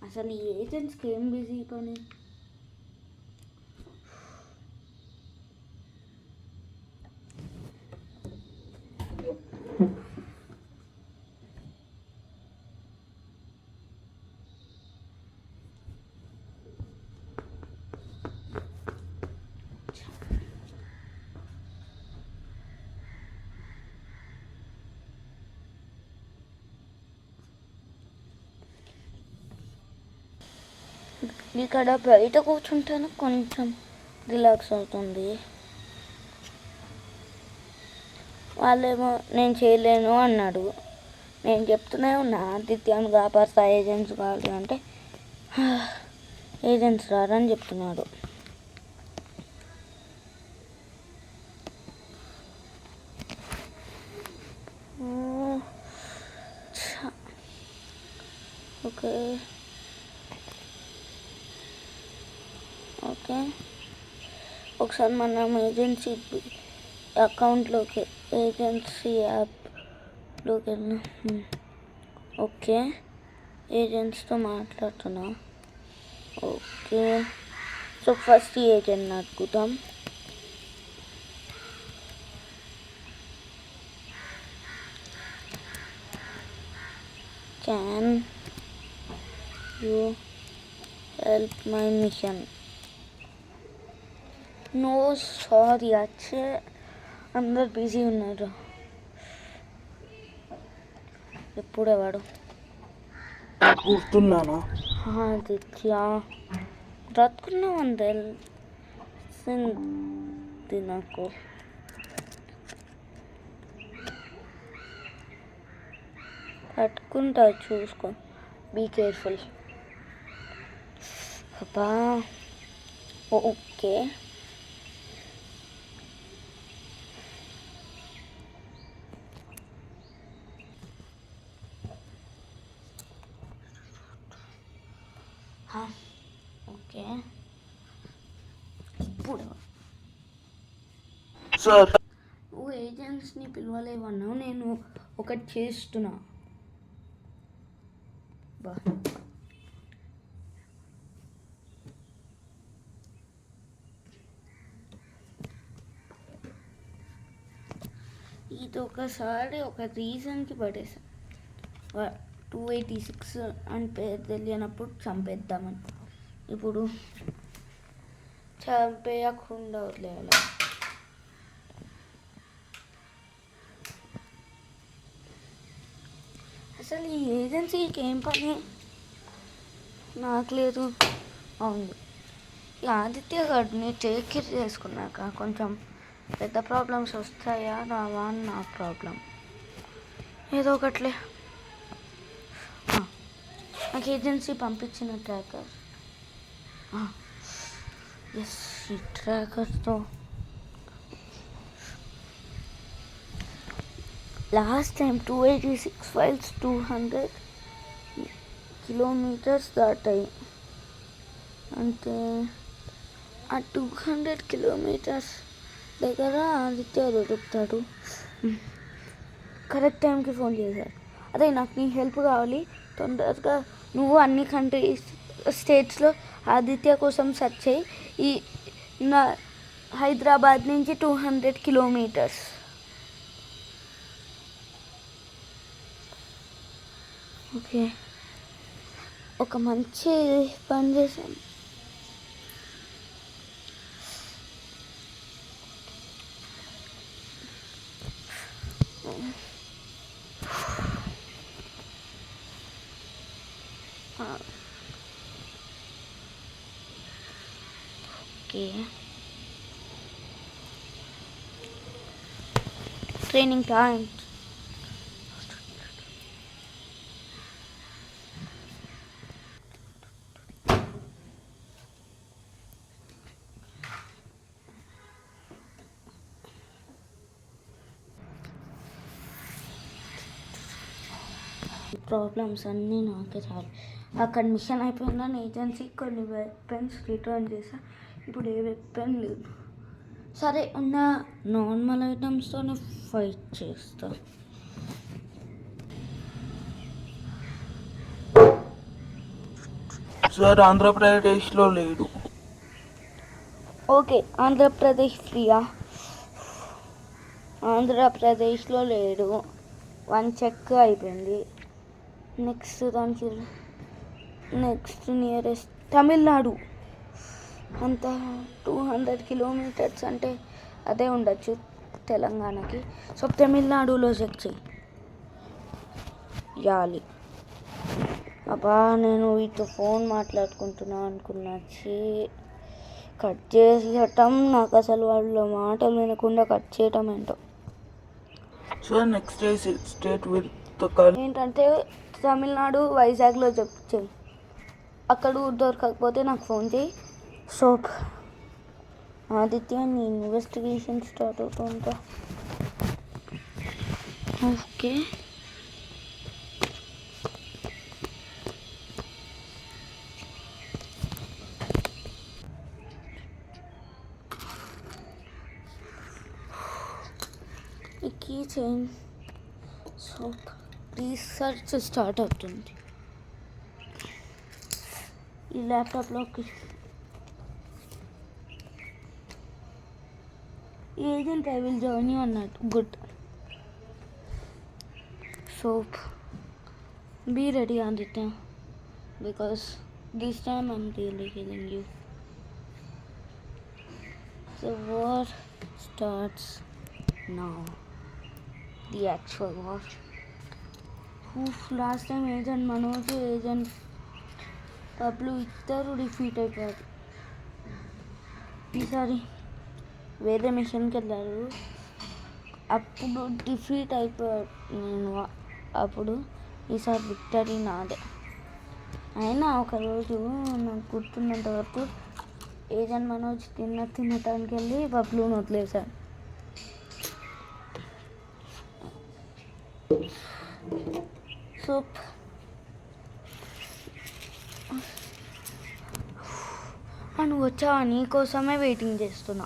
అసలు ఈ ఏజెంట్స్కి ఏం బిజీ పని. ఇక్కడ బయట కూర్చుంటేనే కొంచెం రిలాక్స్ అవుతుంది. వాళ్ళేమో నేను చేయలేను అన్నాడు. నేను చెప్తూనే ఉన్నా ఆదిత్యాన్ని కాపాడుతా, ఏజెంట్స్ కావాలి అంటే ఏజెంట్స్ రారని చెప్తున్నాడు. ఓకే ఓకే ఒకసారి మనం ఏజెన్సీ అకౌంట్లోకి ఏజెన్సీ యాప్లోకి వెళ్ళిన. ఓకే ఏజెంట్స్తో మాట్లాడుతున్నా. ఓకే సో ఫస్ట్ ఏజెంట్ని అడుగుతాం. Can you help my mission? No sorry, వచ్చే అందరు బిజీ ఉన్నారు. ఎప్పుడే వాడు కూర్చున్నానా? ఆదిత్య బ్రతుకున్నామని తెలిసింది నాకు. పట్టుకుంటా, చూసుకో, బీ కేర్ఫుల్. అబ్బా ఓకే ఓకే ఇప్పుడు సార్ నువ్వు ఏజెంట్స్ని పిలవలేవన్నావు, నేను ఒకటి చేస్తున్నా. బా ఇది ఒకసారి ఒక రీజన్కి పడేసా. 286 అని పేరు తెలియనప్పుడు చంపేద్దామని. ఇప్పుడు చంపేయకుండా వదిలేయాలి. అసలు ఈ ఏజెన్సీకి ఏం పని నాకు లేదు. అవును, ఈ ఆదిత్య గారిని టేక్ కేర్ చేసుకున్నాక కొంచెం పెద్ద ప్రాబ్లమ్స్ వస్తాయా రావా అని నా ప్రాబ్లం. ఏదో ఒకట్లే. నాకు ఏజెన్సీ పంపించిన ట్రాకర్, ఎస్ ఈ ట్రాకర్తో లాస్ట్ టైం 286 ఫైల్స్ 200 కిలోమీటర్స్ దాటాయి. అంటే ఆ 200 కిలోమీటర్స్ దగ్గర ఆదిత్య దొరుకుతాడు. కరెక్ట్ టైంకి ఫోన్ చేశాడు. అదే నాకు నీ హెల్ప్ కావాలి తొందరగా. నువ్వు అన్ని స్టేట్స్లో ఆదిత్య కోసం సెర్చ్ చేయి. ఈ నా హైదరాబాద్ నుంచి 200 కిలోమీటర్స్. ఓకే ఒక మంచి పని చేశాను. Okay training time. ప్రాబ్లమ్స్ అన్నీ నాకే చాలు. అక్కడ మిషన్ అయిపోయిందని ఏజెన్సీకి కొన్ని వెపన్స్ రిటర్న్ చేసా. ఇప్పుడు ఏ వెపన్ లేదు. సరే ఉన్న నార్మల్ ఐటమ్స్తోనే ఫైట్ చేస్తా. సార్ ఆంధ్రప్రదేశ్లో లేడు. ఓకే, ఆంధ్రప్రదేశ్ ఫ్రీయా? ఆంధ్రప్రదేశ్లో లేడు. 1 చెక్ అయిపోయింది. Next nearest Tamil Nadu. అంత 200 కిలోమీటర్స్ అంటే అదే ఉండొచ్చు తెలంగాణకి. సో తమిళనాడులో చెక్ చేయి. యాలి అబ్బా, నేను వీటితో ఫోన్ మాట్లాడుకుంటున్నా అనుకున్నా. కట్ చేయటం నాకు అసలు వాళ్ళ మాటలు వినకుండా కట్ చేయటం ఏంటో. సార్ నెక్స్ట్ స్టేట్ విత్ ఏంటంటే తమిళనాడు వైజాగ్లో చెయ్యి. అక్కడ దొరకకపోతే నాకు ఫోన్ చేయి. సో ఆదిత్య, నీ ఇన్వెస్టిగేషన్ స్టార్ట్ అవుతుందా? ఓకే, ఈ key chain. So research start అవుతుంది. ఈ ల్యాప్టాప్లోకి agent I will join you అన్నట్టు. Good. So be ready Aditya, because this time I'm really killing you. The war starts now. The actual war. Last time agent Manoj, agent పబ్లు ఇద్దరు defeat అయిపోయారు. ఈసారి వేరే మిషన్కి వెళ్ళారు, అప్పుడు డిఫీట్ అయిపోయాడు నేను. అప్పుడు ఈసారి విక్టరీ నాదే. అయినా ఒకరోజు నాకు గుర్తున్నంత వరకు ఏజెంట్ మనోజ్ తినటానికి వెళ్ళి పబ్లుని వదిలేశాడు. సూప్ నువ్వు వచ్చావా? నీకోసమే వెయిటింగ్ చేస్తున్నా.